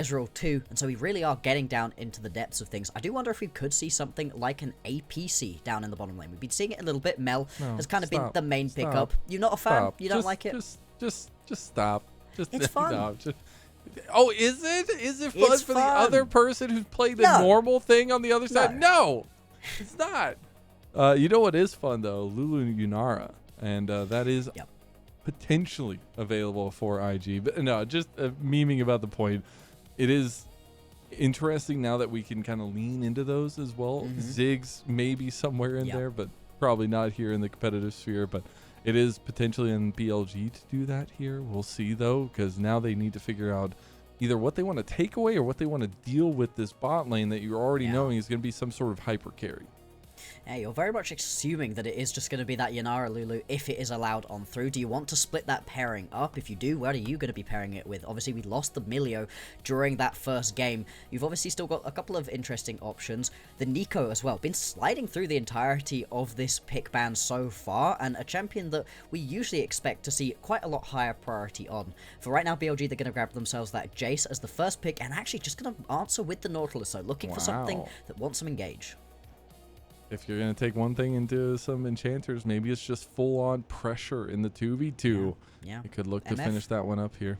Israel too, and so we really are getting down into the depths of things. I do wonder if we could see something like an APC down in the bottom lane. We've been seeing it a little bit. Mel has kind of been the main pickup. You're not a fan? You don't like it? Just stop. It's fun. No, oh, is it? Is it fun for the other person who's played the normal thing on the other side? No, it's not. You know what is fun though? Lulu Yunara, and that is potentially available for IG. But no, just memeing about the point. It is interesting now that we can kind of lean into those as well. Ziggs maybe somewhere in there, but probably not here in the competitive sphere. But it is potentially in BLG to do that here. We'll see though, because now they need to figure out either what they want to take away or what they want to deal with this bot lane that you're already knowing is going to be some sort of hyper carry. Yeah, you're very much assuming that it is just going to be that Yunara Lulu if it is allowed on through. Do you want to split that pairing up? If you do, what are you going to be pairing it with? Obviously, we lost the Milio during that first game. You've obviously still got a couple of interesting options. The Nico as well, been sliding through the entirety of this pick ban so far, and a champion that we usually expect to see quite a lot higher priority on. For right now, BLG, they're going to grab themselves that Jwei as the first pick, and actually just going to answer with the Nautilus, so looking for something that wants some engage. If you're going to take one thing into some enchanters, maybe it's just full-on pressure in the 2v2. Yeah. You could look to finish that one up here.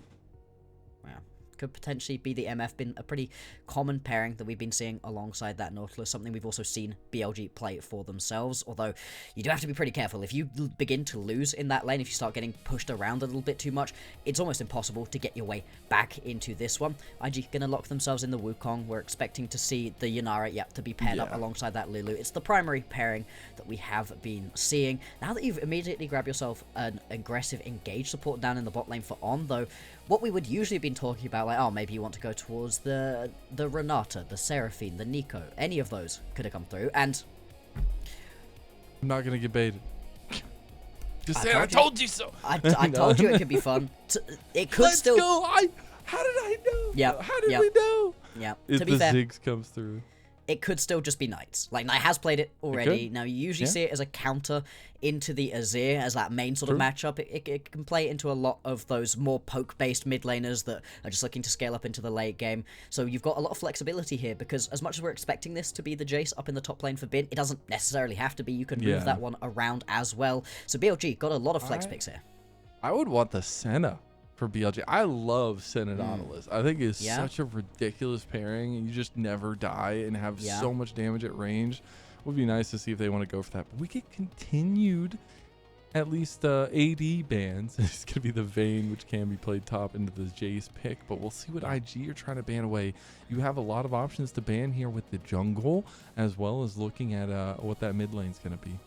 Yeah. Could potentially be the MF, been a pretty common pairing that we've been seeing alongside that Nautilus, something we've also seen BLG play for themselves, although you do have to be pretty careful. If you begin to lose in that lane, if you start getting pushed around a little bit too much, it's almost impossible to get your way back into this one. IG gonna lock themselves in the Wukong. We're expecting to see the Yunara, to be paired up alongside that Lulu. It's the primary pairing that we have been seeing. Now that you've immediately grabbed yourself an aggressive engage support down in the bot lane for On, though, what we would usually have been talking about, like, oh, maybe you want to go towards the Renata, the Seraphine, the Nico, any of those could have come through, and I'm not gonna get baited. Just say I told you so. I told you it could be fun. It could still. Let's go. How did I know? Yeah. How did we know? Yeah. If to be the fair, Ziggs comes through, it could still just be Knights. Like, Knight has played it already. Now, you usually see it as a counter into the Azir, as that main sort of matchup. It can play into a lot of those more poke-based mid laners that are just looking to scale up into the late game. So you've got a lot of flexibility here, because as much as we're expecting this to be the Jwei up in the top lane for Bin, it doesn't necessarily have to be. You can move that one around as well. So BLG got a lot of flex picks here. I would want the Senna for BLG. I love Senna Nautilus. I think it's such a ridiculous pairing, and you just never die and have so much damage at range. Would be nice to see if they want to go for that. But we get continued, at least AD bans. It's going to be the Vayne, which can be played top into the Jwei pick, but we'll see what IG are trying to ban away. You have a lot of options to ban here with the jungle, as well as looking at what that mid lane's going to be.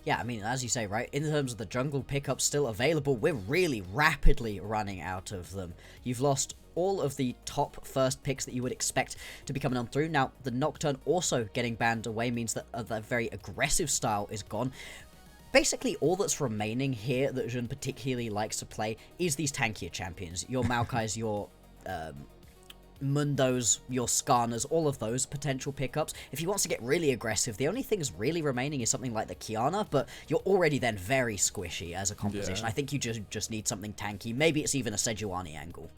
Yeah, I mean, as you say, right, in terms of the jungle pickups still available, we're really rapidly running out of them. You've lost all of the top first picks that you would expect to be coming on through. Now, the Nocturne also getting banned away means that the very aggressive style is gone. Basically, all that's remaining here that Jun particularly likes to play is these tankier champions. Your Maokai's, your Mundos, your Skarners, all of those potential pickups. If he wants to get really aggressive, the only things really remaining is something like the Kiana, but you're already then very squishy as a composition. I think you just need something tanky. Maybe it's even a Sejuani angle.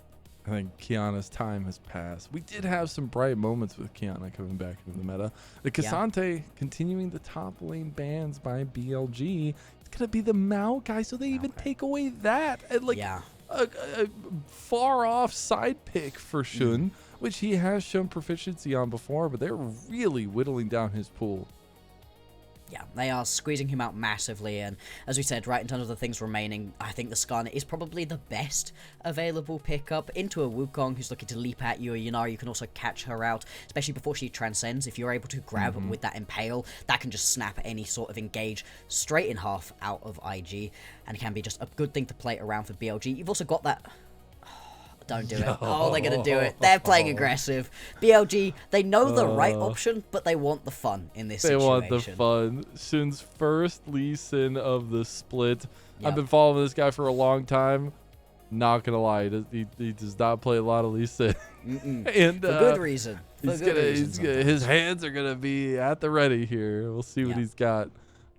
I think Kiana's time has passed. We did have some bright moments with Kiana coming back into the meta. The Cassante continuing the top lane bans by BLG. It's going to be the Maokai, so they even take away that. And like, a far off side pick for Shun, which he has shown proficiency on before, but they're really whittling down his pool. Yeah, they are squeezing him out massively, and as we said, right, in terms of the things remaining, I think the Skarner is probably the best available pickup into a Wukong who's looking to leap at you, or Yunara, you can also catch her out, especially before she transcends. If you're able to grab with that Impale, that can just snap any sort of engage straight in half out of IG, and it can be just a good thing to play around for BLG. You've also got that... Don't do it. Oh, they're going to do it. They're playing aggressive. BLG, they know the right option, but they want the fun in this situation. They want the fun. Shun's first Lee Sin of the split. I've been following this guy for a long time. Not going to lie. He does not play a lot of Lee Sin. And, for good reason. His hands are going to be at the ready here. We'll see what he's got.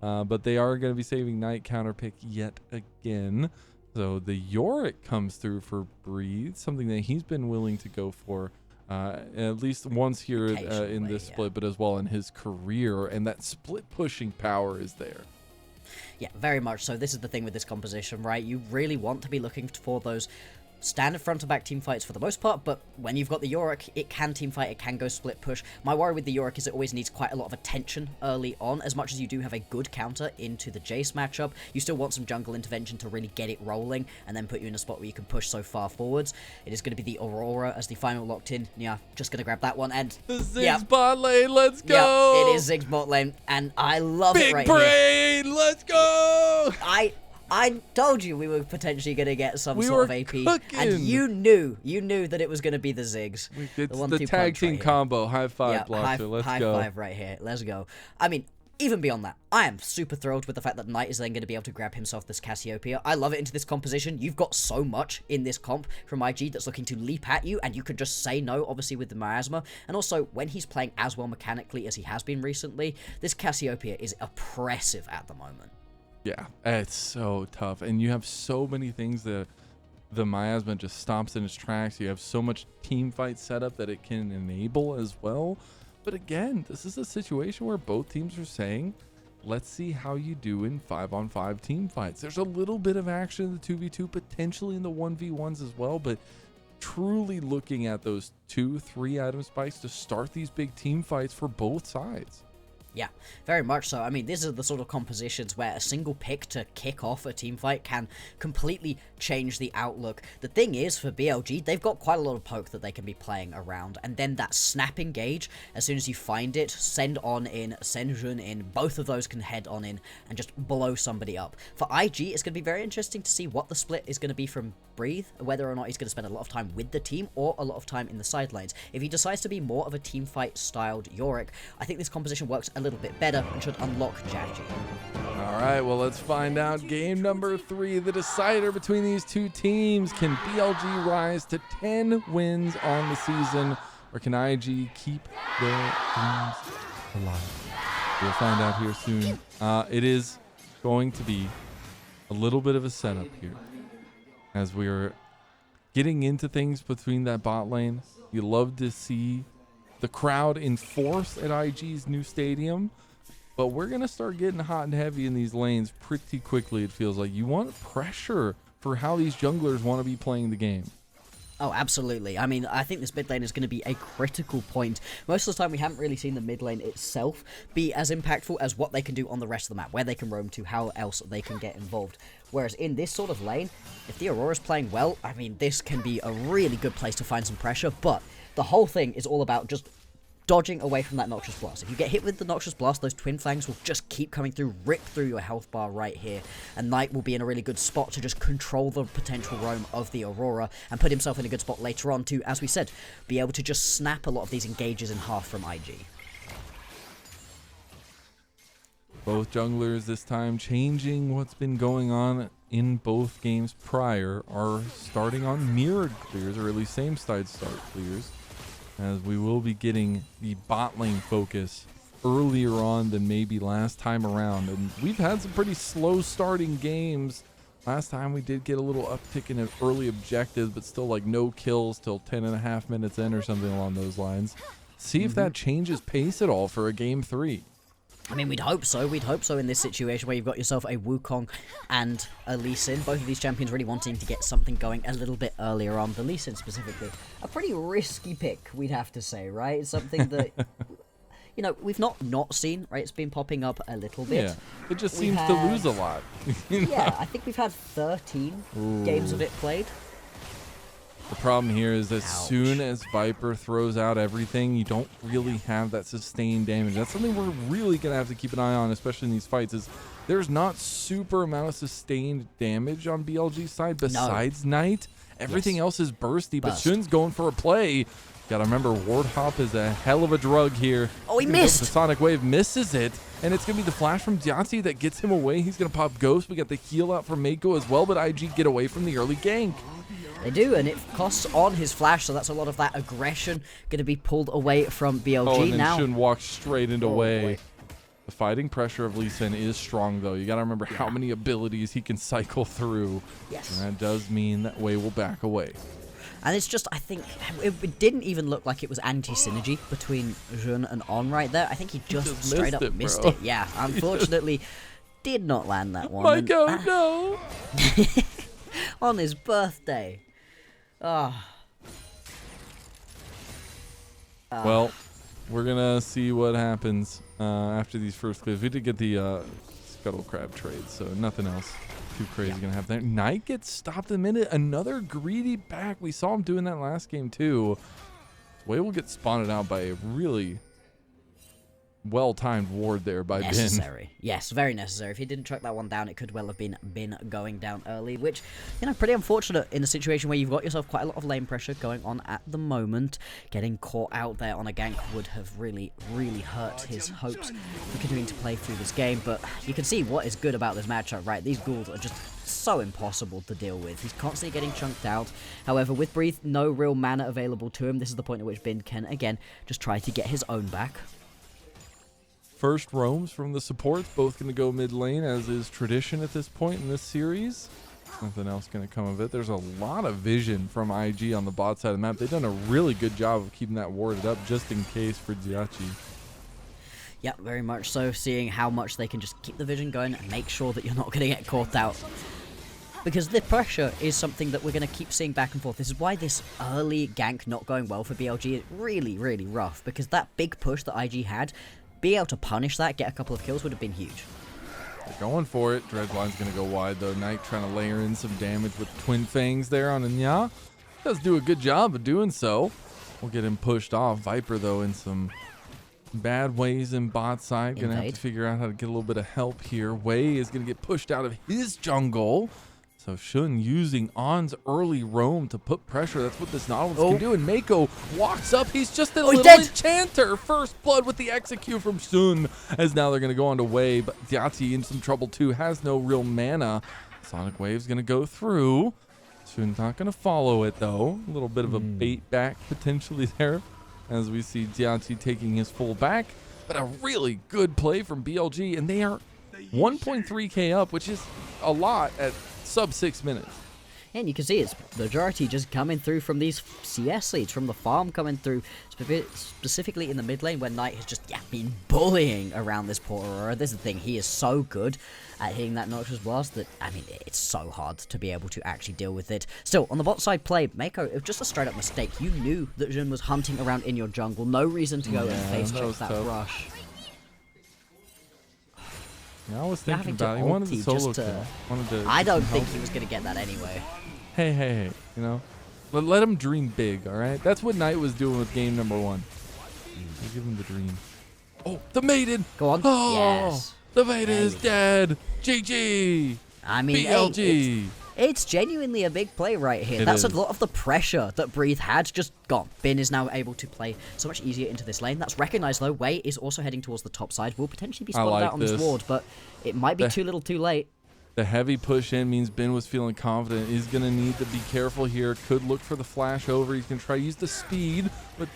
But they are going to be saving Knight counter pick yet again. So the Yorick comes through for Breathe, something that he's been willing to go for at least once here in this split, but as well in his career. And that split pushing power is there. Yeah, very much so. This is the thing with this composition, right? You really want to be looking for those standard front-to-back team fights for the most part, but when you've got the Yorick, it can team fight, it can go split push. My worry with the Yorick is it always needs quite a lot of attention early on. As much as you do have a good counter into the Jace matchup, you still want some jungle intervention to really get it rolling and then put you in a spot where you can push so far forwards. It is going to be the Aurora as the final locked in. Yeah, just going to grab that one, and the Ziggs bot lane, let's go! Yeah, it is Ziggs bot lane, and I love it right here. Big brain, let's go! I told you we were potentially going to get some sort of AP, cooking. And you knew that it was going to be the Ziggs. It's the tag team combo. High five, Bloxxer. Let's go. High five right here. Let's go. I mean, even beyond that, I am super thrilled with the fact that Knight is then going to be able to grab himself this Cassiopeia. I love it into this composition. You've got so much in this comp from IG that's looking to leap at you, and you can just say no, obviously, with the miasma. And also, when he's playing as well mechanically as he has been recently, this Cassiopeia is oppressive at the moment. Yeah, it's so tough. And you have so many things that the miasma just stomps in its tracks. You have so much team fight setup that it can enable as well. But again, this is a situation where both teams are saying, let's see how you do in 5-on-5 team fights. There's a little bit of action in the 2v2, potentially in the 1v1s as well, but truly looking at those 2-3 item spikes to start these big team fights for both sides. Yeah, very much so. I mean, these are the sort of compositions where a single pick to kick off a team fight can completely change the outlook. The thing is, for BLG, they've got quite a lot of poke that they can be playing around, and then that snap engage, as soon as you find it, send on in, send Jun in, both of those can head on in and just blow somebody up. For IG, it's going to be very interesting to see what the split is going to be from Breathe, whether or not he's going to spend a lot of time with the team or a lot of time in the side lanes. If he decides to be more of a team fight styled Yorick, I think this composition works a little bit better and should unlock Jackie. All right, well, let's find out game number 3, the decider between these two teams. Can BLG rise to 10 wins on the season, or can IG keep their dreams alive? We'll find out here soon. It is going to be a little bit of a setup here as we're getting into things between that bot lane. You love to see the crowd in force at IG's new stadium, but we're going to start getting hot and heavy in these lanes pretty quickly. It feels like you want pressure for how these junglers want to be playing the game. Oh, absolutely. I mean, I think this mid lane is going to be a critical point. Most of the time, we haven't really seen the mid lane itself be as impactful as what they can do on the rest of the map, where they can roam to, how else they can get involved. Whereas in this sort of lane, if the Aurora's playing well, I mean, this can be a really good place to find some pressure, but the whole thing is all about just dodging away from that Noxious Blast. If you get hit with the Noxious Blast, those twin flangs will just keep coming through, rip through your health bar right here, and Knight will be in a really good spot to just control the potential roam of the Aurora and put himself in a good spot later on to, as we said, be able to just snap a lot of these engages in half from IG. Both junglers this time changing what's been going on in both games prior, are starting on mirrored clears, or at least same side start clears, as we will be getting the bot lane focus earlier on than maybe last time around. And we've had some pretty slow starting games. Last time we did get a little uptick in early objectives, but still like no kills till 10.5 minutes in or something along those lines. See if that changes pace at all for a game 3. I mean, we'd hope so. We'd hope so in this situation where you've got yourself a Wukong and a Lee Sin. Both of these champions really wanting to get something going a little bit earlier on. The Lee Sin specifically. A pretty risky pick, we'd have to say, right? It's something that, you know, we've not seen, right? It's been popping up a little bit. Yeah, it just seems to lose a lot. Yeah, I think we've had 13 games of it played. The problem here is that as soon as Viper throws out everything, you don't really have that sustained damage. That's something we're really going to have to keep an eye on, especially in these fights, is there's not super amount of sustained damage on BLG's side besides Knight. Everything else is bursty, but Shun's going for a play. Got to remember, Ward Hop is a hell of a drug here. Oh, he missed! The Sonic Wave misses it, and it's going to be the flash from Diancie that gets him away. He's going to pop Ghost. We got the heal out from Mako as well, but IG get away from the early gank. They do, and it costs on his flash, so that's a lot of that aggression going to be pulled away from BLG. Oh, and then now Shun walks straight into Wei. The fighting pressure of Lee Sin is strong, though. You got to remember how many abilities he can cycle through. Yes. And that does mean that Jwei will back away. And it's just, I think, it didn't even look like it was anti-synergy between Jun and On right there. I think he just straight up missed it. Yeah, unfortunately, did not land that one. My God, no! On his birthday. Well, we're going to see what happens after these first clips. We did get the Scuttle Crab trade, so nothing else too crazy going to happen there. Knight gets stopped in a minute. Another greedy back. We saw him doing that last game, too. Jwei will get spotted out by a really well-timed ward there by necessary. Ben. Yes, very necessary. If he didn't chuck that one down, it could well have been going down early, which, you know, pretty unfortunate in a situation where you've got yourself quite a lot of lane pressure going on at the moment. Getting caught out there on a gank would have really, really hurt his hopes for continuing to play through this game, but you can see what is good about this matchup, right? These ghouls are just so impossible to deal with. He's constantly getting chunked out. However, with Breathe, no real mana available to him. This is the point at which Ben can, again, just try to get his own back. First roams from the supports, both going to go mid lane, as is tradition at this point in this series. Nothing else going to come of it. There's a lot of vision from IG on the bot side of the map. They've done a really good job of keeping that warded up just in case for Jiachi. Yeah, very much so. Seeing how much they can just keep the vision going and make sure that you're not going to get caught out. Because the pressure is something that we're going to keep seeing back and forth. This is why this early gank not going well for BLG is really, really rough. Because that big push that IG had, being able to punish that, get a couple of kills, would have been huge. They're going for it. Dreadline's going to go wide, though. Knight trying to layer in some damage with Twin Fangs there on Nya. Does do a good job of doing so. We'll get him pushed off. Viper, though, in some bad ways in bot side. Going to have to figure out how to get a little bit of help here. Jwei is going to get pushed out of his jungle. So Shun using On's early roam to put pressure. That's what this Nautilus can do. And Mako walks up. He's just a little enchanter. First blood with the execute from Shun. As now they're going to go on to Jwei. But Diati in some trouble too. Has no real mana. Sonic Wave's going to go through. Shun's not going to follow it though. A little bit of a bait back potentially there. As we see Diati taking his full back. But a really good play from BLG. And they are 1.3k up, which is a lot at sub 6 minutes. And you can see it's majority just coming through from these CS leads, from the farm coming through, specifically in the mid lane where Knight has just been bullying around this poor Aurora. This is the thing, he is so good at hitting that Noxious Blast that, I mean, it's so hard to be able to actually deal with it. Still, on the bot side play, Mako, it was just a straight up mistake. You knew that Jun was hunting around in your jungle, no reason to go and face check that rush. Yeah, I was thinking about it. He wanted the solo kill. I don't think he was going to get that anyway. Hey, you know, let him dream big, all right? That's what Knight was doing with game number 1. Give him the dream. Oh, the maiden! Go on. Oh, yes. The maiden is dead. GG. I mean, BLG. It's genuinely a big play right here. That's a lot of the pressure that Breathe had just gone. Bin is now able to play so much easier into this lane. That's recognized though. Jwei is also heading towards the top side. Will potentially be spotted out on this ward, but it might be too little too late. The heavy push in means Ben was feeling confident. He's going to need to be careful here. Could look for the flash over. He's going to try to use the speed, but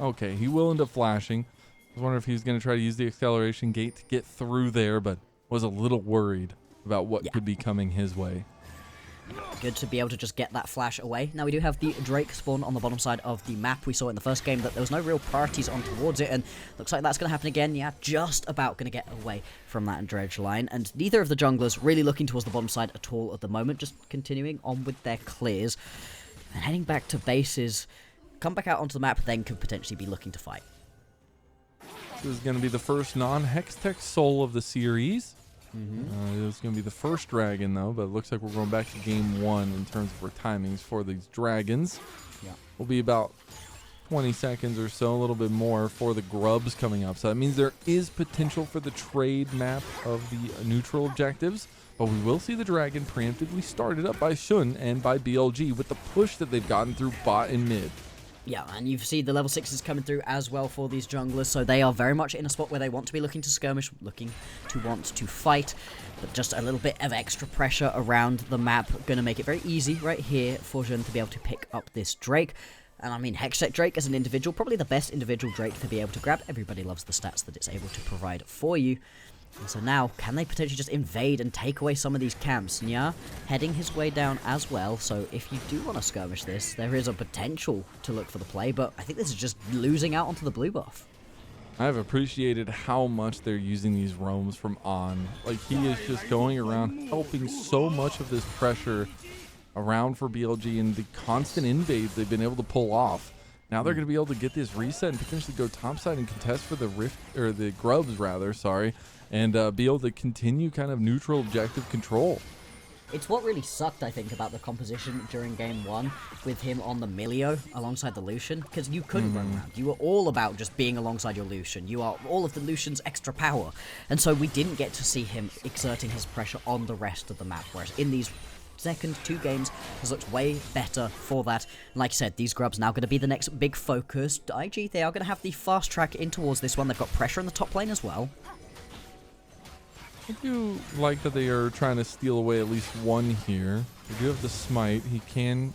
okay, he will end up flashing. I was wondering if he was going to try to use the acceleration gate to get through there, but was a little worried about what could be coming his way. Good to be able to just get that flash away. Now we do have the Drake spawn on the bottom side of the map. We saw in the first game that there was no real priorities on towards it, and looks like that's going to happen again. Yeah, just about going to get away from that dredge line, and neither of the junglers really looking towards the bottom side at all at the moment, just continuing on with their clears. And heading back to bases, come back out onto the map, then could potentially be looking to fight. This is going to be the first non-Hextech soul of the series. It was going to be the first dragon, though, but it looks like we're going back to game 1 in terms of our timings for these dragons. Yeah. Will be about 20 seconds or so, a little bit more for the grubs coming up. So that means there is potential for the trade map of the neutral objectives, but we will see the dragon preemptively started up by Shun and by BLG with the push that they've gotten through bot and mid. Yeah, and you see the level 6s coming through as well for these junglers, so they are very much in a spot where they want to be looking to skirmish, looking to want to fight, but just a little bit of extra pressure around the map, going to make it very easy right here for Jun to be able to pick up this Drake. And I mean, Hextech Drake as an individual, probably the best individual Drake to be able to grab. Everybody loves the stats that it's able to provide for you. And so now, can they potentially just invade and take away some of these camps? Nya heading his way down as well, so if you do want to skirmish this, there is a potential to look for the play, but I think this is just losing out onto the blue buff. I've appreciated how much they're using these roams from On. Like, he is just going around helping so much of this pressure around for BLG and the constant invades they've been able to pull off. Now they're going to be able to get this reset and potentially go topside and contest for the rift, or the grubs rather, sorry, and be able to continue kind of neutral objective control. It's what really sucked, I think, about the composition during Game 1 with him on the Milio alongside the Lucian, because you couldn't run around. You were all about just being alongside your Lucian. You are all of the Lucian's extra power. And so we didn't get to see him exerting his pressure on the rest of the map, whereas in these second 2 games has looked way better for that. And like I said, these grubs now going to be the next big focus. IG, they are going to have the fast track in towards this one. They've got pressure in the top lane as well. I do like that they are trying to steal away at least one here. They do have the smite. He can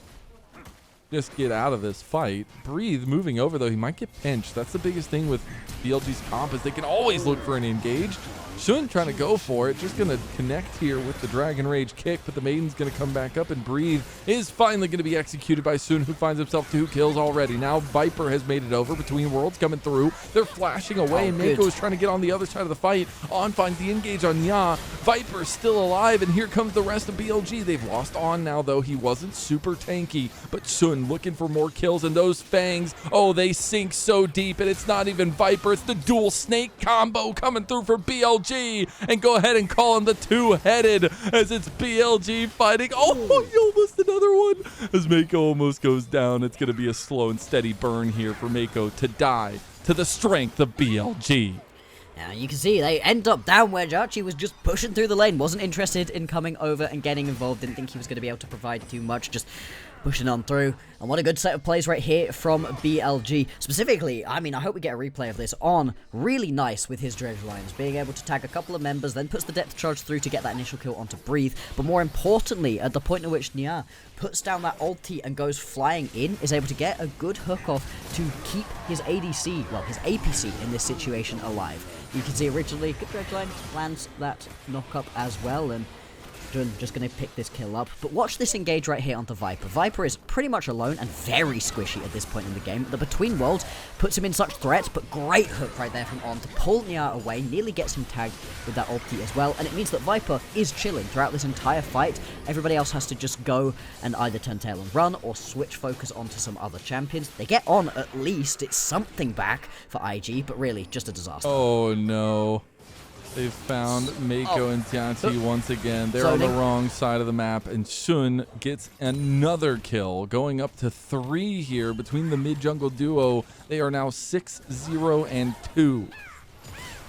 just get out of this fight. Breathe moving over, though. He might get pinched. That's the biggest thing with BLG's comp, is they can always look for an engage. Shun trying to go for it, just going to connect here with the Dragon Rage kick, but the Maiden's going to come back up, and Breathe is finally going to be executed by Sun, who finds himself 2 kills already. Now Viper has made it over, between worlds coming through. They're flashing away. Mako is trying to get on the other side of the fight. On finds the engage on Nya. Viper still alive, and here comes the rest of BLG. They've lost On now, though. He wasn't super tanky, but Sun looking for more kills, and those fangs, oh, they sink so deep, and it's not even Viper. It's the dual snake combo coming through for BLG. And go ahead and call him the 2-headed, as it's BLG fighting. Oh, he almost another one as Mako almost goes down. It's going to be a slow and steady burn here for Mako to die to the strength of BLG. Now you can see they end up down where Archie was just pushing through the lane, wasn't interested in coming over and getting involved, didn't think he was going to be able to provide too much, just pushing on through. And what a good set of plays right here from BLG. Specifically, I mean, I hope we get a replay of this. On really nice with his dredge lines, being able to tag a couple of members, then puts the depth charge through to get that initial kill onto Breathe. But more importantly, at the point at which Nya puts down that ulti and goes flying in, is able to get a good hook off to keep his ADC, well, his APC in this situation alive. You can see originally, good dredge line, lands that knock up as well, and Jun just going to pick this kill up. But watch this engage right here onto Viper. Viper is pretty much alone and very squishy at this point in the game. The Between Worlds puts him in such threat, but great hook right there from On to pull Nya away, nearly gets him tagged with that ulti as well. And it means that Viper is chilling throughout this entire fight. Everybody else has to just go and either turn tail and run or switch focus onto some other champions. They get On at least. It's something back for IG, but really just a disaster. Oh no. They've found Mako and Tianti once again. They're on the wrong side of the map, and Shun gets another kill, going up to 3 here between the mid-jungle duo. They are now 6-0-2.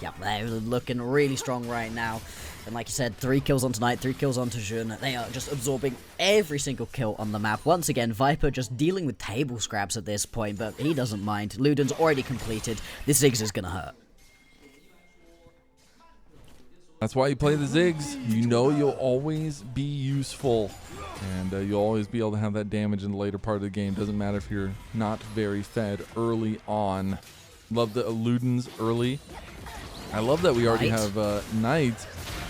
Yep, they're looking really strong right now. And like you said, 3 kills on tonight, 3 kills onto Jun. They are just absorbing every single kill on the map. Once again, Viper just dealing with table scraps at this point, but he doesn't mind. Luden's already completed. This Ziggs is going to hurt. That's why you play the Ziggs. You know you'll always be useful. And you'll always be able to have that damage in the later part of the game. Doesn't matter if you're not very fed early on. Love the Ludens early. I love that we already have Knight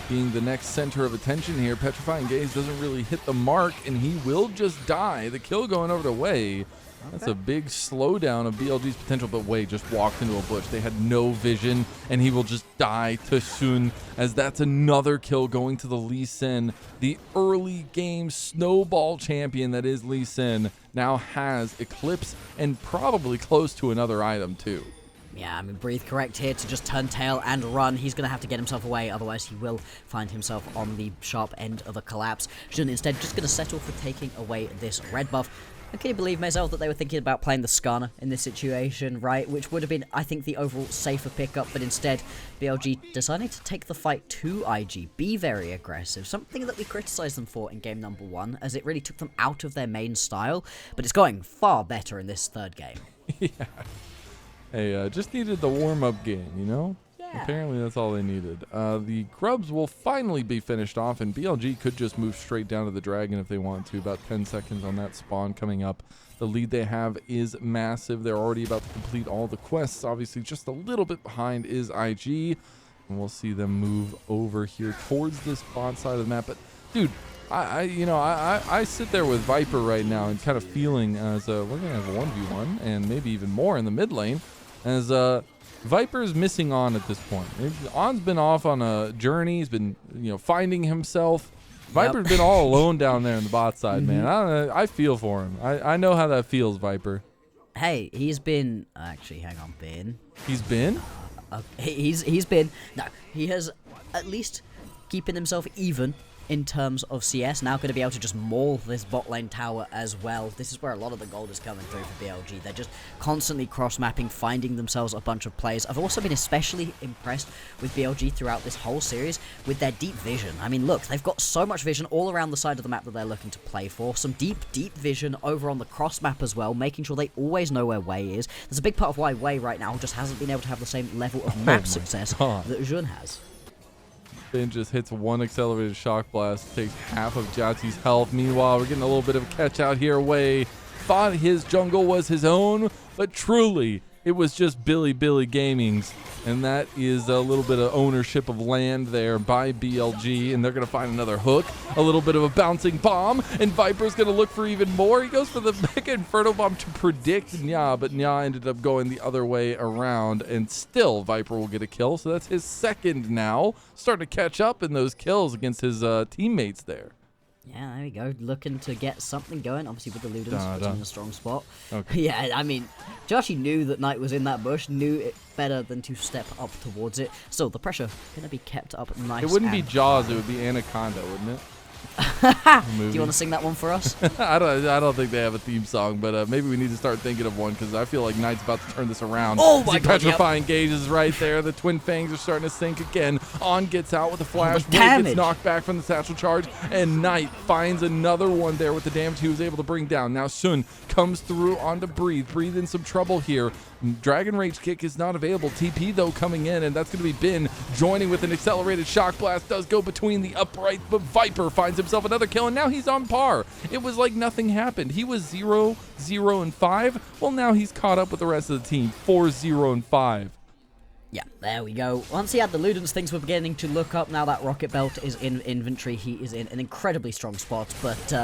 being the next center of attention here. Petrifying Gaze doesn't really hit the mark, and he will just die. The kill going over to Wei. That's a big slowdown of BLG's potential, but Wei just walked into a bush. They had no vision, and he will just die to Shun, as that's another kill going to the Lee Sin. The early game snowball champion that is Lee Sin now has Eclipse and probably close to another item too. Yeah, I mean, Breathe correct here to just turn tail and run. He's going to have to get himself away, otherwise he will find himself on the sharp end of a collapse. Jun instead just going to settle for taking away this red buff. And can you believe, Mazel, that they were thinking about playing the Skarner in this situation, right? Which would have been, I think, the overall safer pickup, but instead, BLG decided to take the fight to IG, be very aggressive, something that we criticised them for in game number 1, as it really took them out of their main style, but it's going far better in this third game. Yeah. Hey, just needed the warm-up game, you know? Yeah, Apparently that's all they needed. The grubs will finally be finished off, and BLG could just move straight down to the dragon if they want to. About 10 seconds on that spawn coming up. The lead they have is massive. They're already about to complete all the quests. Obviously, just a little bit behind is IG. And we'll see them move over here towards this bot side of the map. But, dude, I sit there with Viper right now and kind of feeling as we're going to have a 1v1 and maybe even more in the mid lane as Viper's missing On at this point. On's been off on a journey. He's been, finding himself. Viper's been all alone down there in the bot side, man. I feel for him. I know how that feels, Viper. Hey, he's been... Actually, hang on, Ben. He's been? He's been... No, he has at least keeping himself even in terms of CS. Now going to be able to just maul this bot lane tower as well. This is where a lot of the gold is coming through for BLG. They're just constantly cross-mapping, finding themselves a bunch of plays. I've also been especially impressed with BLG throughout this whole series with their deep vision. I mean, look, they've got so much vision all around the side of the map that they're looking to play for. Some deep vision over on the cross-map as well, making sure they always know where Jwei is. There's a big part of why Jwei right now just hasn't been able to have the same level of map success that Jwei has. Ben just hits one accelerated shock blast, takes half of Jati's health. Meanwhile, we're getting a little bit of a catch out here. Wei thought his jungle was his own, but truly it was just Bilibili Gaming's, and that is a little bit of ownership of land there by BLG, and they're going to find another hook, a little bit of a bouncing bomb, and Viper's going to look for even more. He goes for the Mega Inferno Bomb to predict Nya, but Nya ended up going the other way around, and still Viper will get a kill, so that's his second now. Starting to catch up in those kills against his teammates there. Yeah, there we go. Looking to get something going. Obviously, with the Ludens, it's in a strong spot. Okay. Yeah, I mean, Joshi knew that Knight was in that bush, knew it better than to step up towards it. Still, the pressure going to be kept up nice. It wouldn't be Jaws, it would be Anaconda, wouldn't it? Do you want to sing that one for us? I don't think they have a theme song, but maybe we need to start thinking of one because I feel like Knight's about to turn this around. Oh my God! Petrifying Gauge is right there. The Twin Fangs are starting to sink again. On gets out with a flash. Wei gets knocked back from the satchel charge, and Knight finds another one there with the damage he was able to bring down. Now Sun comes through onto Breathe. Breathe in some trouble here. Dragon Rage Kick is not available. TP though coming in, and that's going to be Bin joining with an accelerated shock blast. Does go between the upright, but Viper finds himself another kill, and now he's on par. It was like nothing happened. He was 0, 0, and 5. Well, now he's caught up with the rest of the team. 4, 0, and 5. Yeah, there we go. Once he had the Ludens, things were beginning to look up. Now that Rocket Belt is in inventory, he is in an incredibly strong spot, but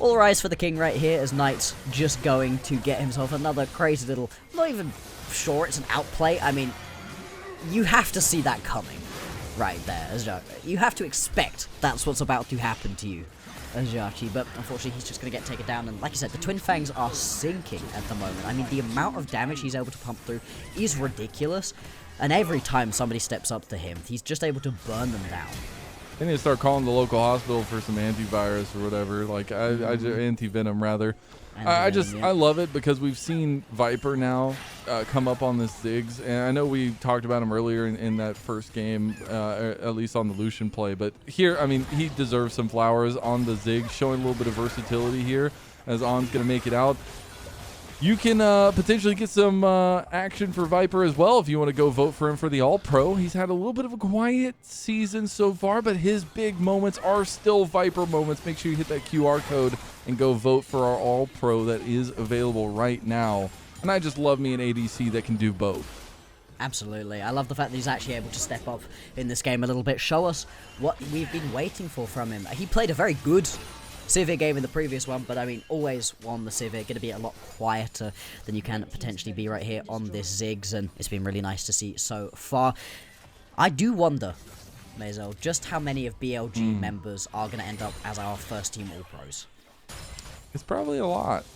all rise for the king right here as Knight's just going to get himself another crazy little... I'm not even sure it's an outplay. I mean, you have to see that coming right there as Jwei. You have to expect that's what's about to happen to you as Jwei, but unfortunately he's just going to get taken down, and like I said, the Twin Fangs are sinking at the moment. I mean, the amount of damage he's able to pump through is ridiculous, and every time somebody steps up to him, he's just able to burn them down. They need to start calling the local hospital for some antivirus or whatever, like anti-venom rather. I love it because we've seen Viper now come up on this Ziggs, and I know we talked about him earlier in that first game, at least on the Lucian play, but here, I mean, he deserves some flowers on the Ziggs, showing a little bit of versatility here as On's going to make it out. You can potentially get some action for Viper as well if you want to go vote for him for the All-Pro. He's had a little bit of a quiet season so far, but his big moments are still Viper moments. Make sure you hit that QR code and go vote for our All-Pro that is available right now. And I just love me an ADC that can do both. Absolutely. I love the fact that he's actually able to step up in this game a little bit. Show us what we've been waiting for from him. He played a very good Civic game in the previous one, but I mean, always on the Civic, going to be a lot quieter than you can potentially be right here on this Ziggs, and it's been really nice to see so far. I do wonder, Mazel, just how many of BLG members are going to end up as our first team All-Pros. It's probably a lot,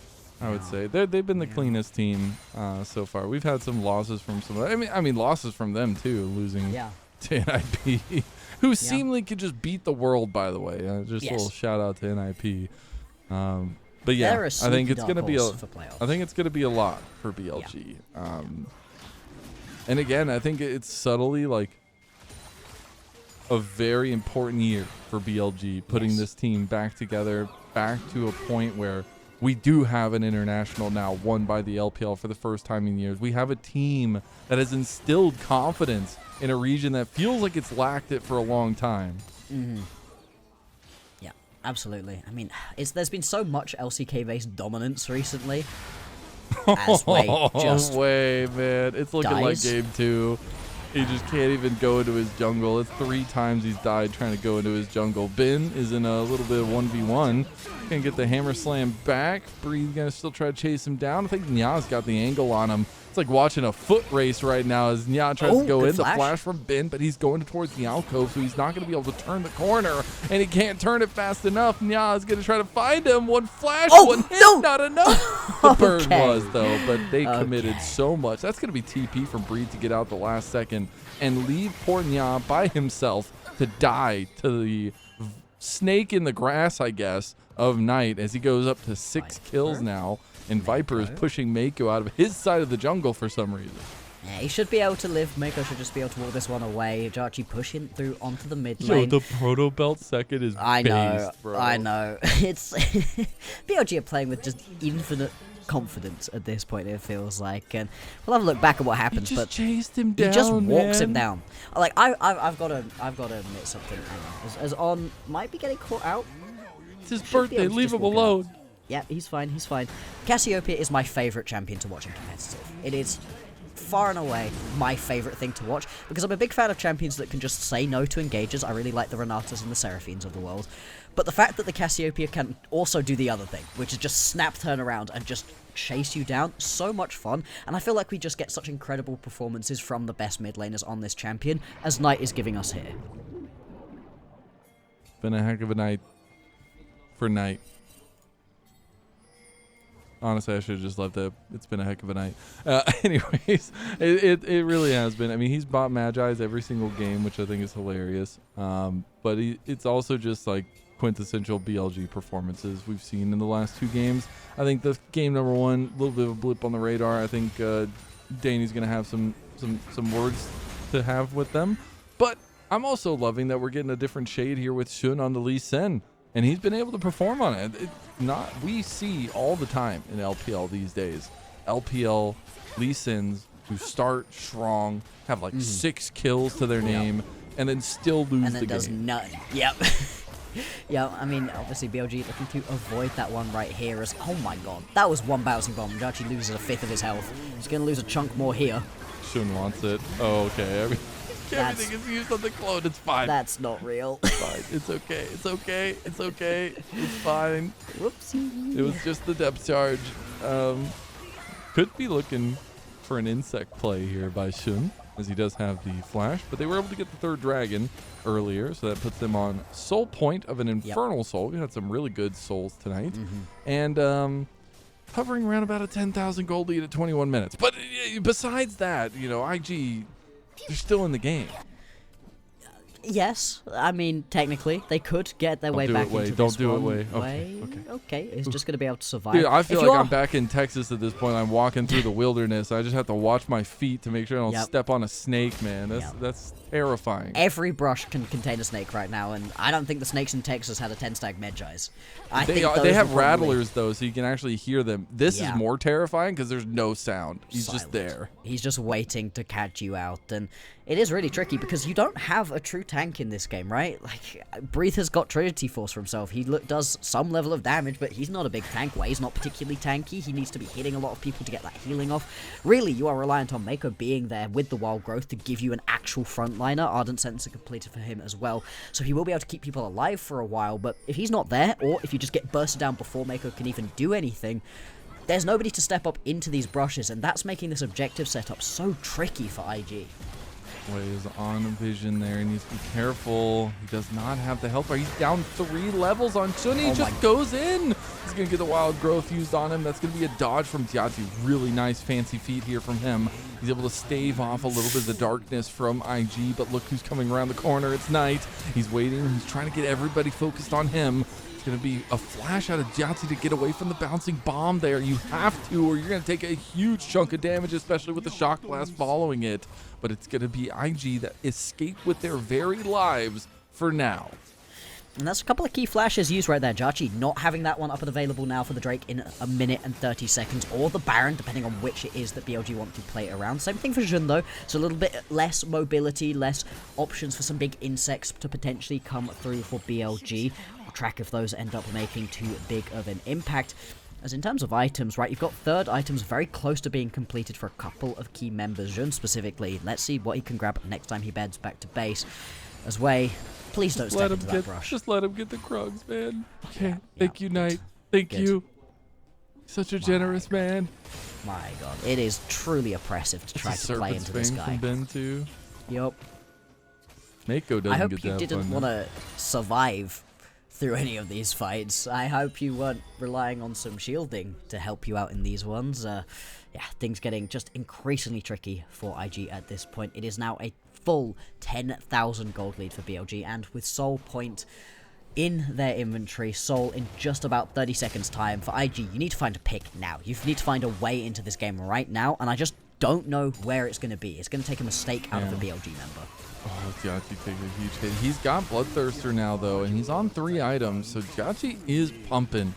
I would say. They've been the cleanest team so far. We've had some losses from some. I mean, losses from them too, losing to NIP. Who seemingly could just beat the world, by the way. Just a little shout out to NIP. But yeah, I think it's gonna be a lot for BLG. Yeah. And again, I think it's subtly like a very important year for BLG, putting this team back together, back to a point where we do have an international now won by the LPL for the first time in years. We have a team that has instilled confidence in a region that feels like it's lacked it for a long time. Yeah, absolutely. I mean, there's been so much LCK-based dominance recently. As Jwei just Jwei, man. It's looking like dies. game 2. He just can't even go into his jungle. It's 3 times he's died trying to go into his jungle. Bin is in a little bit of 1v1. Gonna get the hammer slam back. Bree's gonna still try to chase him down. I think Nya's got the angle on him. It's like watching a foot race right now as Nya tries to go in. The flash from Bin, but he's going towards the alcove, so he's not going to be able to turn the corner, and he can't turn it fast enough. Nya is going to try to find him. One flash, one hit, not enough. The burn was, though, but they committed so much. That's going to be TP from Bree to get out the last second and leave poor Nya by himself to die to the snake in the grass, I guess, of Knight as he goes up to 6 kills now. And Viper is pushing Mako out of his side of the jungle for some reason. Yeah, he should be able to live. Mako should just be able to walk this one away. Jarchi pushing through onto the mid lane. Yo, the proto belt second is based, bro. I know. It's BLG are playing with just infinite confidence at this point, it feels like. And we'll have a look back at what happens. He just but chased him down, he just walks man. him down. Like I've got to admit something. As On might be getting caught out. It's his birthday. Leave him alone. Yeah, he's fine, he's fine. Cassiopeia is my favourite champion to watch in competitive. It is far and away my favourite thing to watch, because I'm a big fan of champions that can just say no to engagers. I really like the Renatas and the Seraphines of the world. But the fact that the Cassiopeia can also do the other thing, which is just snap turn around and just chase you down, so much fun. And I feel like we just get such incredible performances from the best mid laners on this champion, as Knight is giving us here. Been a heck of a night for Knight. Honestly, I should have just left it. It's been a heck of a night. Anyways, it really has been. I mean, he's bought Magi's every single game, which I think is hilarious. But it's also just like quintessential BLG performances we've seen in the last 2 games. I think the game number 1, a little bit of a blip on the radar. I think Danny's going to have some words to have with them. But I'm also loving that we're getting a different shade here with Xun on the Lee Sin. And he's been able to perform on it. We see all the time in LPL these days. LPL Lee Sins who start strong, have like 6 kills to their name, and then still lose the game. And then does nothing. Yep. Yeah, I mean, obviously BLG looking to avoid that one right here as, oh my god, that was one bouncing bomb. He actually loses a 5th of his health. He's going to lose a chunk more here. Shun wants it. Oh, okay. I mean, everything is used on the clone. It's fine. That's not real. It's fine. It's okay. It's okay. It's okay. It's fine. Whoopsie. It was just the depth charge. Could be looking for an insect play here by Shun, as he does have the flash, but they were able to get the 3rd dragon earlier, so that puts them on soul point of an infernal soul. We had some really good souls tonight. And hovering around about a 10,000 gold lead at 21 minutes. But besides that, you know, IG, they're still in the game. Yes, I mean, technically, they could get their way back into this Don't do it, way. Way. Okay, he's just going to be able to survive. Dude, I feel like I'm back in Texas at this point. I'm walking through the wilderness. I just have to watch my feet to make sure I don't step on a snake, man. That's terrifying. Every brush can contain a snake right now, and I don't think the snakes in Texas had a 10-stack Medjais. They have rattlers, though, so you can actually hear them. This is more terrifying because there's no sound. He's just there. He's just waiting to catch you out, and it is really tricky because you don't have a true tank in this game, right? Like, Breathe has got Trinity Force for himself. He does some level of damage, but he's not a big tank. Jwei's not particularly tanky. He needs to be hitting a lot of people to get that healing off. Really, you are reliant on Mako being there with the wild growth to give you an actual frontliner. Ardent Sensor completed for him as well, so he will be able to keep people alive for a while, but if he's not there, or if you just get bursted down before Mako can even do anything, there's nobody to step up into these brushes, and that's making this objective setup so tricky for IG. Jwei is on vision there. He needs to be careful. He does not have the health bar. He's down 3 levels on Shun. He just goes in. He's going to get the wild growth used on him. That's going to be a dodge from Tiati. Really nice fancy feet here from him. He's able to stave off a little bit of the darkness from IG, but look who's coming around the corner. It's Knight. He's waiting. He's trying to get everybody focused on him. It's going to be a flash out of Jyati to get away from the bouncing bomb there. You have to, or you're going to take a huge chunk of damage, especially with the shock blast following it. But it's going to be IG that escape with their very lives for now. And that's a couple of key flashes used right there. Jwei not having that one up and available now for the Drake in 1 minute and 30 seconds, or the Baron, depending on which it is that BLG want to play around. Same thing for Jun, though. So a little bit less mobility, less options for some big insects to potentially come through for BLG. We'll track if those end up making too big of an impact. As in terms of items, right, you've got third items very close to being completed for a couple of key members. Jun specifically, let's see what he can grab next time he beds back to base. As Jwei, please don't step into that brush. Just let him get the Krugs, man. Okay, thank you, Knight. Thank you. Such a generous man. My God, it is truly oppressive to try to play into this guy. From Ben too. Yup. Mako doesn't I hope get you that didn't fun, want to survive through any of these fights. I hope you weren't relying on some shielding to help you out in these ones. Yeah, things getting just increasingly tricky for IG at this point. It is now a full 10,000 gold lead for BLG, and with Soul Point in their inventory, Soul in just about 30 seconds time, for IG, you need to find a pick now. You need to find a way into this game right now, and I just don't know where it's going to be. It's going to take a mistake out of a BLG member. Oh, Jwei taking a huge hit. He's got Bloodthirster now, though, and he's on 3 items, so Jwei is pumping.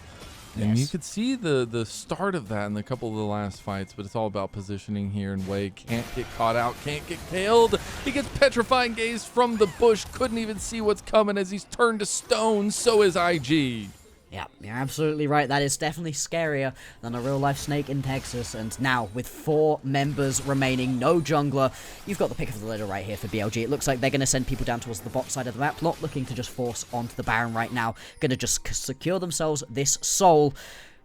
And you could see the start of that in a couple of the last fights, but it's all about positioning here, and Jwei can't get caught out, can't get killed. He gets Petrifying Gaze from the bush, couldn't even see what's coming as he's turned to stone. So is IG. Yeah, you're absolutely right. That is definitely scarier than a real-life snake in Texas. And now, with 4 members remaining, no jungler, you've got the pick of the litter right here for BLG. It looks like they're going to send people down towards the bot side of the map, not looking to just force onto the Baron right now. Going to just secure themselves this soul,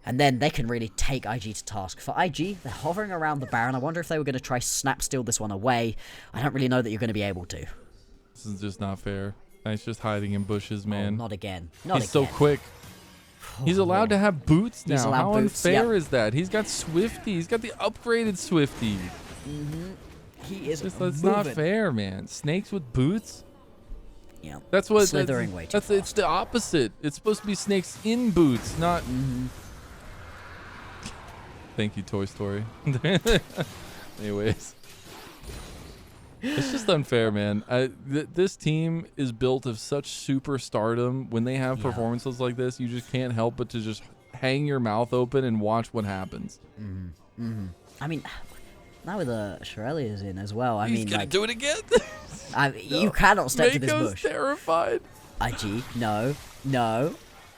and then they can really take IG to task. For IG, they're hovering around the Baron. I wonder if they were going to try snap steal this one away. I don't really know that you're going to be able to. This is just not fair. He's just hiding in bushes, man. Oh, not again. Not He's again. so quick. He's allowed to have boots now. How boots, unfair is that? He's got Swifty. He's got the upgraded Swifty. He is That's not fair, man. Snakes with boots? Yeah. That's what slithering way too it's the opposite. It's supposed to be snakes in boots, not Thank you, Toy Story. Anyways. It's just unfair, man. This team is built of such superstardom. When they have performances like this, you just can't help but to just hang your mouth open and watch what happens. I mean, now with the Shirelia's in as well. He's gonna do it again. You cannot step to this bush. Terrified. IG, no.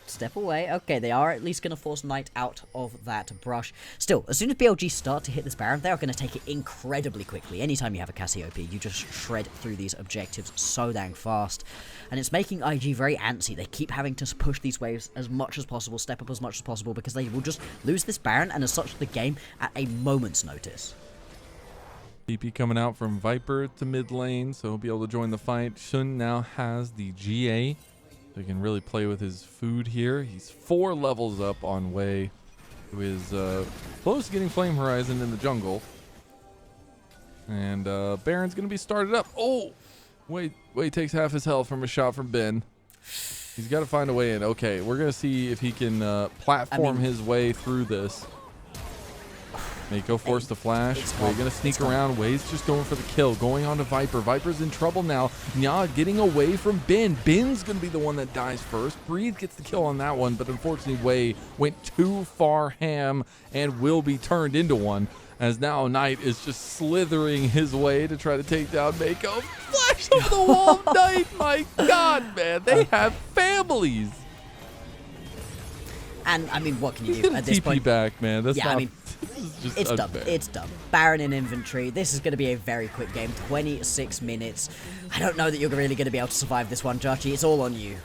Step away. Okay, they are at least going to force Knight out of that brush. Still, as soon as BLG start to hit this Baron, they are going to take it incredibly quickly. Anytime you have a Cassiope, you just shred through these objectives so dang fast. And it's making IG very antsy. They keep having to push these waves as much as possible, step up as much as possible, because they will just lose this Baron, and as such, the game at a moment's notice. DP coming out from Viper to mid lane, so he'll be able to join the fight. Shun now has the GA. So he can really play with his food here. He's 4 levels up on Jwei, who is close to getting Flame Horizon in the jungle. And Baron's going to be started up. Oh! Jwei takes half his health from a shot from Ben. He's got to find a way in. Okay, we're going to see if he can platform his way through this. Mako forced the flash. Jwei gonna sneak around. Jwei's just going for the kill. Going on to Viper. Viper's in trouble now. Nya getting away from Ben. Ben's gonna be the one that dies first. Breathe gets the kill on that one, but unfortunately Jwei went too far ham and will be turned into one, as now Knight is just slithering his way to try to take down Mako. Flash over the wall, Knight! My God, man, they have families. And I mean, what can you do at this point? Back, man. That's not, it's done. It's done. Baron in inventory. This is going to be a very quick game. 26 minutes. I don't know that you're really going to be able to survive this one, Jwei. It's all on you.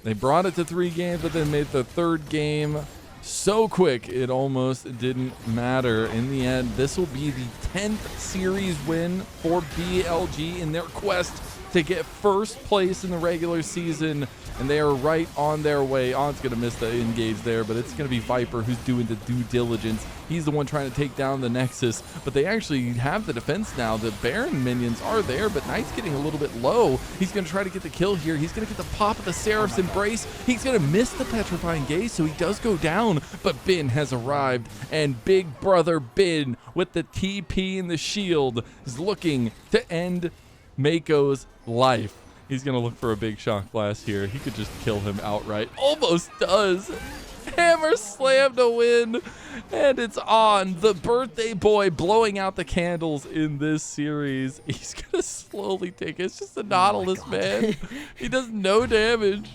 They brought it to 3 games, but then made the 3rd game so quick it almost didn't matter. In the end, this will be the 10th series win for BLG in their quest to get first place in the regular season, and they are right on their way. On's going to miss the engage there, but it's going to be Viper who's doing the due diligence. He's the one trying to take down the Nexus, but they actually have the defense now. The Baron minions are there, but Knight's getting a little bit low. He's going to try to get the kill here. He's going to get the pop of the Seraph's Embrace. He's going to miss the Petrifying Gaze, so he does go down, but Bin has arrived, and big brother Bin with the TP and the shield is looking to end Mako's life. He's going to look for a big shock blast here. He could just kill him outright. Almost does. Hammer slam to win. And it's on. The birthday boy blowing out the candles in this series. He's going to slowly take it. It's just a Nautilus, man. He does no damage.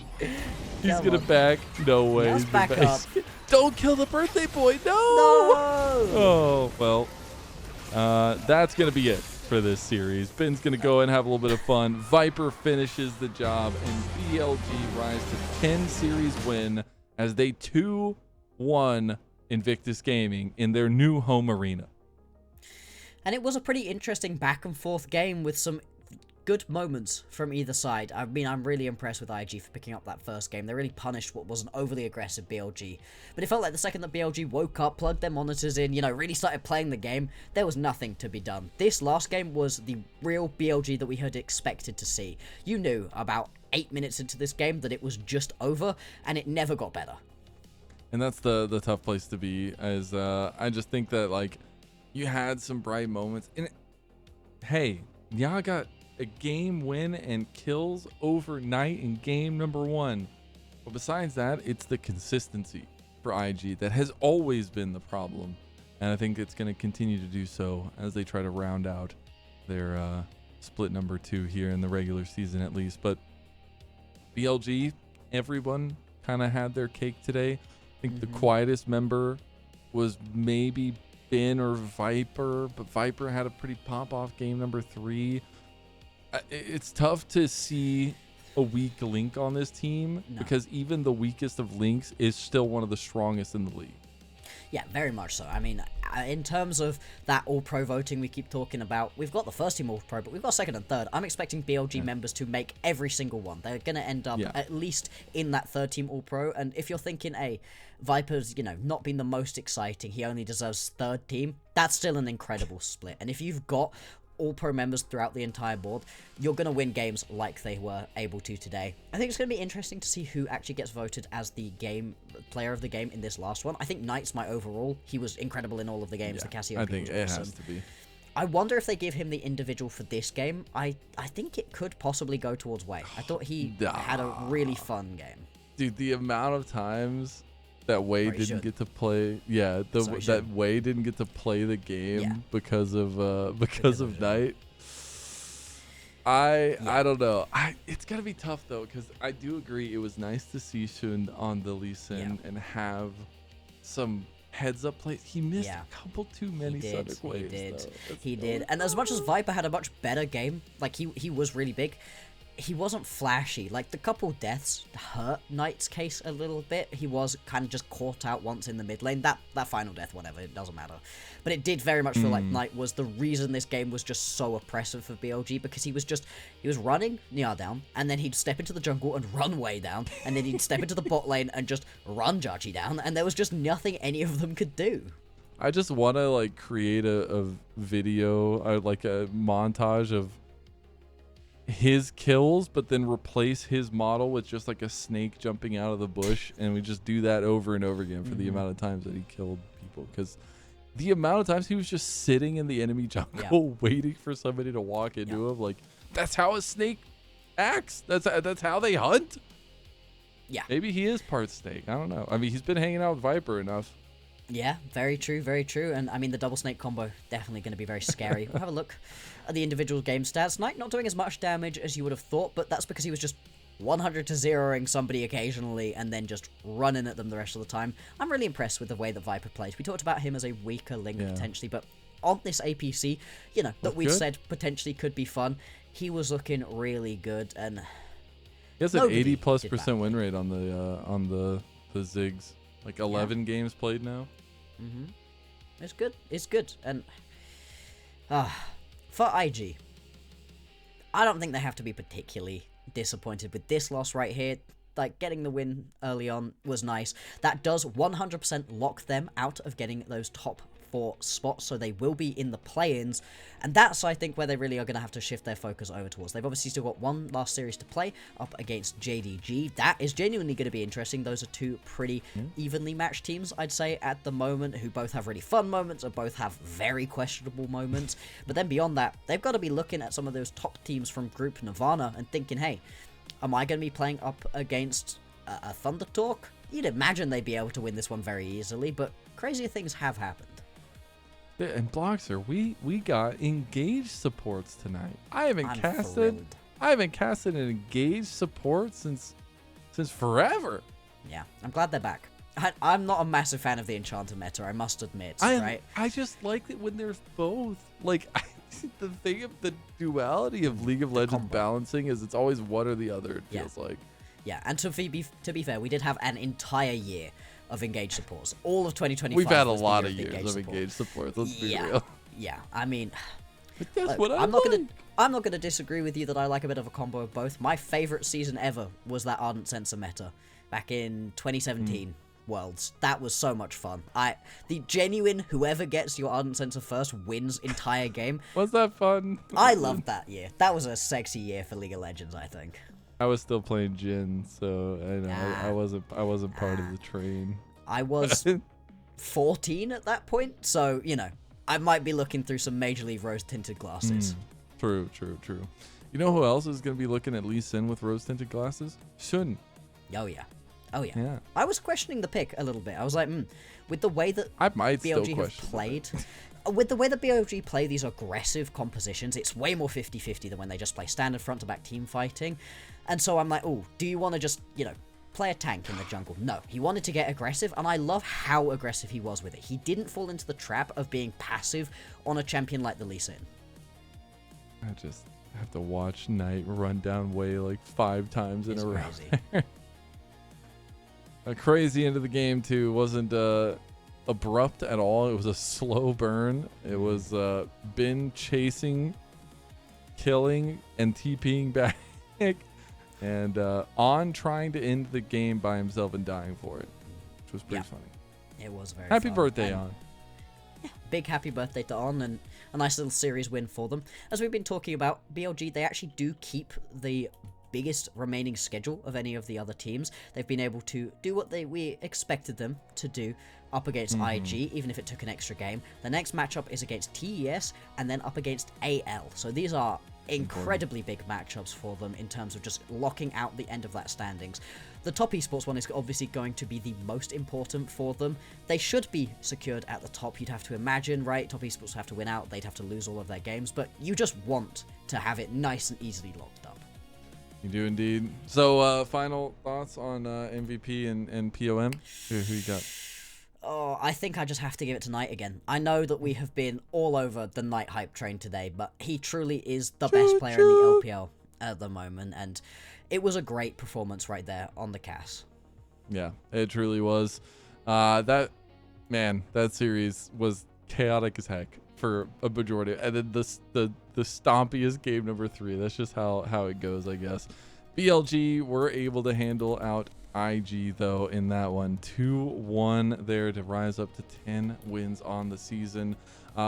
He's going to back. No way. He's back up. Don't kill the birthday boy. No. Oh, well. That's going to be it for this series. Ben's going to go and have a little bit of fun. Viper finishes the job, and BLG rise to 10 series win as they 2-1 Invictus Gaming in their new home arena. And it was a pretty interesting back and forth game with some good moments from either side. I mean, I'm really impressed with IG for picking up that first game. They really punished what was an overly aggressive BLG. But it felt like the second that BLG woke up, plugged their monitors in, you know, really started playing the game, there was nothing to be done. This last game was the real BLG that we had expected to see. You knew about 8 minutes into this game that it was just over, and it never got better. And that's the tough place to be, as I just think that, like, you had some bright moments. And hey, y'all got a game win and kills overnight in game number 1. But besides that, it's the consistency for IG that has always been the problem. And I think it's going to continue to do so as they try to round out their split number 2 here in the regular season at least. But BLG, everyone kind of had their cake today. I think the quietest member was maybe Ben or Viper, but Viper had a pretty pop-off game number 3. It's tough to see a weak link on this team because even the weakest of links is still one of the strongest in the league. Yeah, very much so. I mean, in terms of that all-pro voting we keep talking about, we've got the first team all-pro, but we've got second and third. I'm expecting BLG members to make every single one. They're going to end up at least in that third team all-pro. And if you're thinking, hey, Viper's, you know, not been the most exciting, he only deserves third team, that's still an incredible split. And if you've got all-pro members throughout the entire board, you're going to win games like they were able to today. I think it's going to be interesting to see who actually gets voted as the player of the game in this last one. I think Knight's my overall. He was incredible in all of the games. The Cassiopeia I think it awesome. Has to be. I wonder if they give him the individual for this game. I think it could possibly go towards Jwei. I thought he had a really fun game. Dude, the amount of times that Jwei didn't get to play, that Jwei didn't get to play the game because of Knight. I don't know. It's gonna be tough though, because I do agree it was nice to see Shun on the Lee Sin and have some heads up plays. He missed a couple too many Sonic waves. He did. And as much as Viper had a much better game, like he was really big, he wasn't flashy. Like, the couple deaths hurt Knight's case a little bit. He was kind of just caught out once in the mid lane. That final death, whatever, it doesn't matter. But it did very much feel like Knight was the reason this game was just so oppressive for BLG, because he was running Nia down, and then he'd step into the jungle and run way down, and then he'd step into the bot lane and just run Judgy down, and there was just nothing any of them could do. I just want to, like, create a video, like a montage of his kills, but then replace his model with just like a snake jumping out of the bush, and we just do that over and over again for the amount of times that he killed people, because the amount of times he was just sitting in the enemy jungle waiting for somebody to walk into him. Like, that's how a snake acts. That's how they hunt. Maybe he is part snake, I don't know. I mean, he's been hanging out with Viper enough. Yeah, very true, very true. And I mean, the double snake combo, definitely going to be very scary. We'll have a look at the individual game stats. Knight not doing as much damage as you would have thought, but that's because he was just 100 to 0ing somebody occasionally and then just running at them the rest of the time. I'm really impressed with the way that Viper plays. We talked about him as a weaker link potentially, but on this APC, you know, that we said potentially could be fun, he was looking really good. And he has an 80+% win rate on the Ziggs. Like 11 games played now. It's good. It's good. And for IG, I don't think they have to be particularly disappointed with this loss right here. Like, getting the win early on was nice. That does 100% lock them out of getting those top 4 spots, so they will be in the play-ins, and that's, I think, where they really are going to have to shift their focus over towards. They've obviously still got one last series to play up against JDG. That is genuinely going to be interesting. Those are two pretty evenly matched teams, I'd say, at the moment, who both have really fun moments and both have very questionable moments. But then beyond that, they've got to be looking at some of those top teams from Group Nirvana and thinking, hey, am I going to be playing up against a Thunder Talk? You'd imagine they'd be able to win this one very easily, but crazier things have happened. Yeah, and Bloxxer, we got engaged supports tonight. I haven't casted an engaged support since forever. Yeah, I'm glad they're back. I'm not a massive fan of the Enchanter meta, I must admit, right? I just like it when there's both. Like, the thing of the duality of League of Legends balancing is it's always one or the other, it feels like. Yeah, and to be fair, we did have an entire year of engaged supports. All of 2025. We've had a lot of years of engaged supports. Let's be real. Yeah, I mean, but that's what I'm not gonna disagree with you that I like a bit of a combo of both. My favorite season ever was that Ardent Sensor meta back in 2017 Worlds. That was so much fun. The genuine whoever gets your Ardent Sensor first wins entire game. Was that fun? I loved that year. That was a sexy year for League of Legends, I think. I was still playing Jhin, so I wasn't part of the train. I was 14 at that point, so I might be looking through some Major League rose-tinted glasses. True. You know who else is going to be looking at Lee Sin with rose-tinted glasses? Sun. Oh yeah. I was questioning the pick a little bit. I was like, with the way that BLG have played. With the way that BLG play these aggressive compositions, it's way more 50-50 than when they just play standard front-to-back team fighting. And so I'm like, oh, do you want to just, play a tank in the jungle? No, he wanted to get aggressive, and I love how aggressive he was with it. He didn't fall into the trap of being passive on a champion like the Lee Sin. I just have to watch Knight run down Jwei like 5 times in a row. Crazy. A crazy end of the game, too. Wasn't abrupt at all. It was a slow burn. It was Bin chasing, killing, and TPing back. And On trying to end the game by himself and dying for it, which was pretty funny. It was very happy fun. birthday, On. Yeah, big happy birthday to On, and a nice little series win for them. As we've been talking about, BLG, they actually do keep the biggest remaining schedule of any of the other teams. They've been able to do what we expected them to do up against IG, even if it took an extra game. The next matchup is against TES, and then up against AL. So these are incredibly big matchups for them in terms of just locking out the end of that standings. The top esports one is obviously going to be the most important for them. They should be secured at the top, you'd have to imagine, right? Top esports would have to win out, they'd have to lose all of their games, but you just want to have it nice and easily locked up. You do indeed. So final thoughts on MVP and POM? Who you got? Oh, I think I just have to give it to Knight again. I know that we have been all over the Knight hype train today, but he truly is the best player in the LPL at the moment, and it was a great performance right there on the CAS. Yeah, it truly was. That series was chaotic as heck for a majority, and then the stompiest game number 3. That's just how it goes, I guess. BLG were able to handle out IG though in that one. 2-1 there to rise up to 10 wins on the season.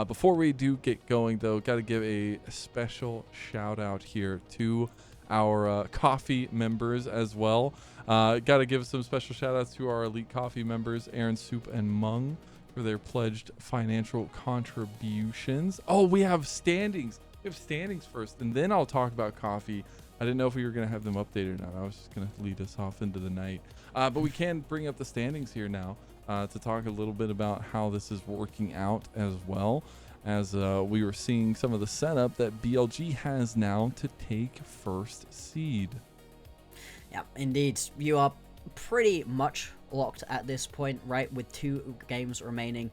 Before we do get going though, got to give a special shout out here to our coffee members as well. Got to give some special shout outs to our elite coffee members, Aaron, Soup, and Mung, for their pledged financial contributions. Oh, we have standings. We have standings first, and then I'll talk about coffee. I didn't know if we were going to have them updated or not. I was just going to lead us off into the night. But we can bring up the standings here now to talk a little bit about how this is working out as well, as we were seeing some of the setup that BLG has now to take first seed. Yeah, indeed. You are pretty much locked at this point, right? With 2 games remaining.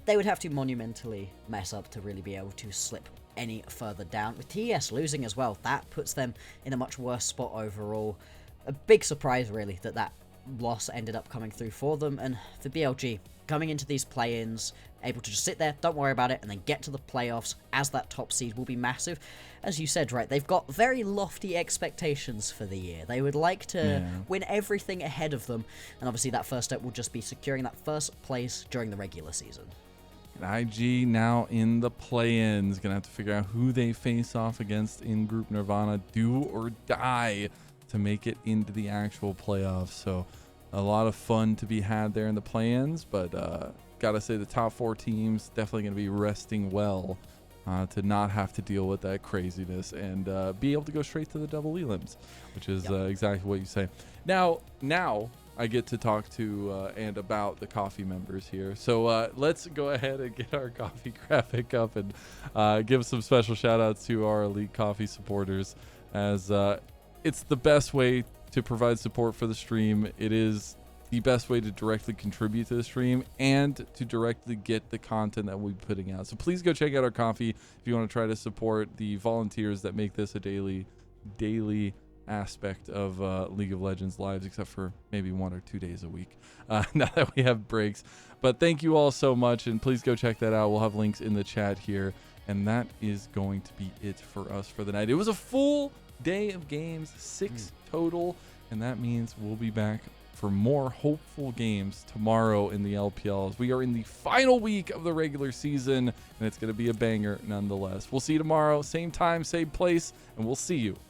They would have to monumentally mess up to really be able to slip any further down. With TES losing as well, that puts them in a much worse spot overall. A big surprise, really, that loss ended up coming through for them. And for BLG, coming into these play-ins, able to just sit there, don't worry about it, and then get to the playoffs as that top seed will be massive. As you said, right, they've got very lofty expectations for the year. They would like to win everything ahead of them, and obviously that first step will just be securing that first place during the regular season. And IG now in the play-ins. Going to have to figure out who they face off against in Group Nirvana. Do or die to make it into the actual playoffs. So a lot of fun to be had there in the play-ins. But gotta say the top 4 teams definitely going to be resting well to not have to deal with that craziness and be able to go straight to the double elims, which is exactly what you say. Now I get to talk to and about the coffee members here. So let's go ahead and get our coffee graphic up and give some special shout outs to our elite coffee supporters, as it's the best way to provide support for the stream. It is the best way to directly contribute to the stream and to directly get the content that we'll be putting out. So please go check out our coffee if you want to try to support the volunteers that make this a daily aspect of League of Legends lives, except for maybe 1 or 2 days a week now that we have breaks. But thank you all so much, and please go check that out. We'll have links in the chat here, and that is going to be it for us for the night. It was a full day of games, 6 total, and that means we'll be back for more hopeful games tomorrow in the LPLs. We are in the final week of the regular season, and it's going to be a banger nonetheless. We'll see you tomorrow, same time, same place, and we'll see you